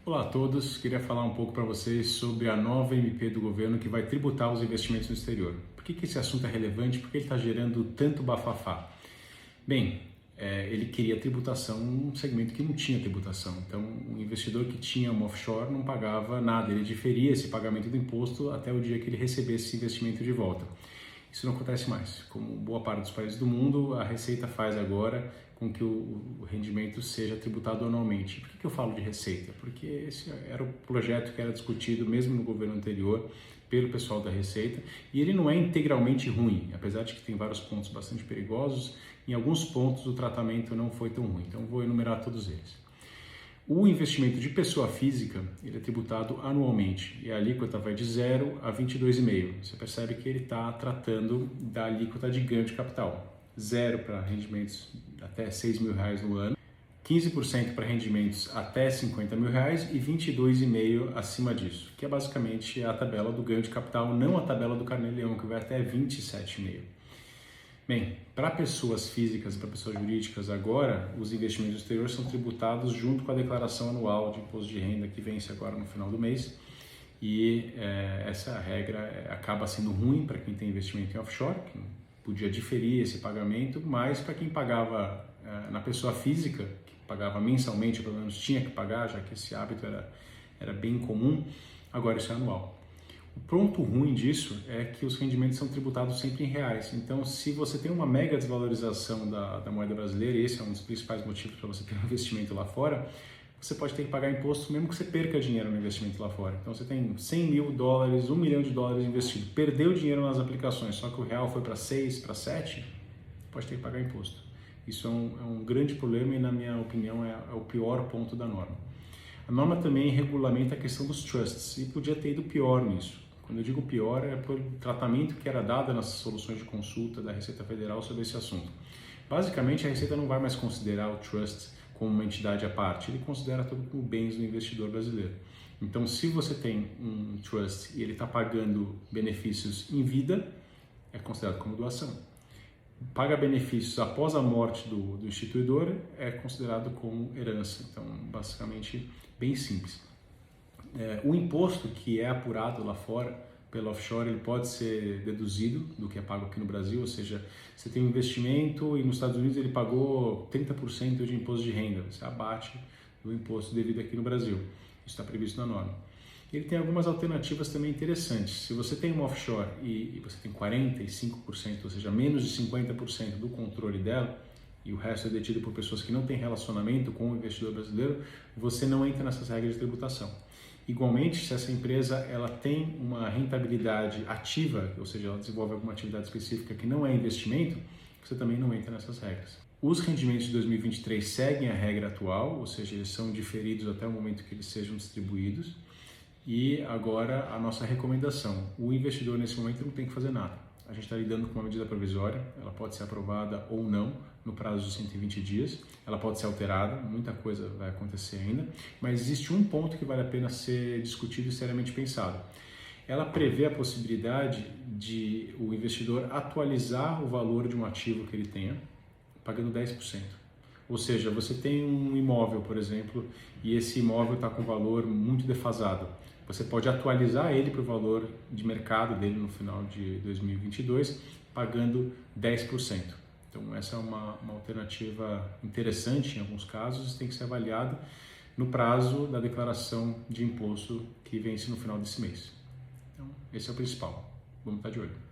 Olá a todos, queria falar um pouco para vocês sobre a nova MP do governo que vai tributar os investimentos no exterior. Por que esse assunto é relevante? Porque ele está gerando tanto bafafá. Bem, ele queria tributação num segmento que não tinha tributação. Então, o investidor que tinha uma offshore não pagava nada, ele diferia esse pagamento do imposto até o dia que ele recebesse esse investimento de volta. Isso não acontece mais. Como boa parte dos países do mundo, a Receita faz agora com que o rendimento seja tributado anualmente. Por que eu falo de Receita? Porque esse era o projeto que era discutido mesmo no governo anterior pelo pessoal da Receita, e ele não é integralmente ruim, apesar de que tem vários pontos bastante perigosos. Em alguns pontos o tratamento não foi tão ruim, então vou enumerar todos eles. O investimento de pessoa física, ele é tributado anualmente e a alíquota vai de 0 a 22,5%. Você percebe que ele está tratando da alíquota de ganho de capital. 0 para rendimentos até R$6 mil no ano, 15% para rendimentos até R$50 mil e 22,5% acima disso, que é basicamente a tabela do ganho de capital, não a tabela do Carnê-Leão, que vai até 27,5%. Bem, para pessoas físicas e para pessoas jurídicas agora, os investimentos no exterior são tributados junto com a declaração anual de imposto de renda que vence agora no final do mês, e essa regra acaba sendo ruim para quem tem investimento em offshore, que podia diferir esse pagamento, mas para quem pagava na pessoa física, que pagava mensalmente, pelo menos tinha que pagar, já que esse hábito era bem comum, agora isso é anual. O ponto ruim disso é que os rendimentos são tributados sempre em reais. Então, se você tem uma mega desvalorização da moeda brasileira, e esse é um dos principais motivos para você ter um investimento lá fora, você pode ter que pagar imposto mesmo que você perca dinheiro no investimento lá fora. Então, você tem $100 mil, $1 milhão investido, perdeu dinheiro nas aplicações, só que o real foi para 6, para 7, pode ter que pagar imposto. Isso é um grande problema e, na minha opinião, é o pior ponto da norma. A norma também regulamenta a questão dos trusts e podia ter ido pior nisso. Quando eu digo pior, é pelo tratamento que era dado nas soluções de consulta da Receita Federal sobre esse assunto. Basicamente, a Receita não vai mais considerar o trust como uma entidade à parte, ele considera tudo como bens do investidor brasileiro. Então, se você tem um trust e ele está pagando benefícios em vida, é considerado como doação. Paga benefícios após a morte do instituidor, é considerado como herança. Então, basicamente, bem simples. O imposto que é apurado lá fora pelo offshore, ele pode ser deduzido do que é pago aqui no Brasil, ou seja, você tem um investimento e nos Estados Unidos ele pagou 30% de imposto de renda, você abate o imposto devido aqui no Brasil. Isso está previsto na norma. Ele tem algumas alternativas também interessantes. Se você tem uma offshore e você tem 45%, ou seja, menos de 50% do controle dela, e o resto é detido por pessoas que não têm relacionamento com o investidor brasileiro, você não entra nessas regras de tributação. Igualmente, se essa empresa ela tem uma rentabilidade ativa, ou seja, ela desenvolve alguma atividade específica que não é investimento, você também não entra nessas regras. Os rendimentos de 2023 seguem a regra atual, ou seja, eles são diferidos até o momento que eles sejam distribuídos. E agora a nossa recomendação: o investidor nesse momento não tem que fazer nada. A gente está lidando com uma medida provisória, ela pode ser aprovada ou não no prazo de 120 dias, ela pode ser alterada, muita coisa vai acontecer ainda, mas existe um ponto que vale a pena ser discutido e seriamente pensado. Ela prevê a possibilidade de o investidor atualizar o valor de um ativo que ele tenha, pagando 10%. Ou seja, você tem um imóvel, por exemplo, e esse imóvel está com valor muito defasado. Você pode atualizar ele para o valor de mercado dele no final de 2022, pagando 10%. Então, essa é uma alternativa interessante em alguns casos, tem que ser avaliada no prazo da declaração de imposto que vence no final desse mês. Então, esse é o principal. Vamos estar de olho.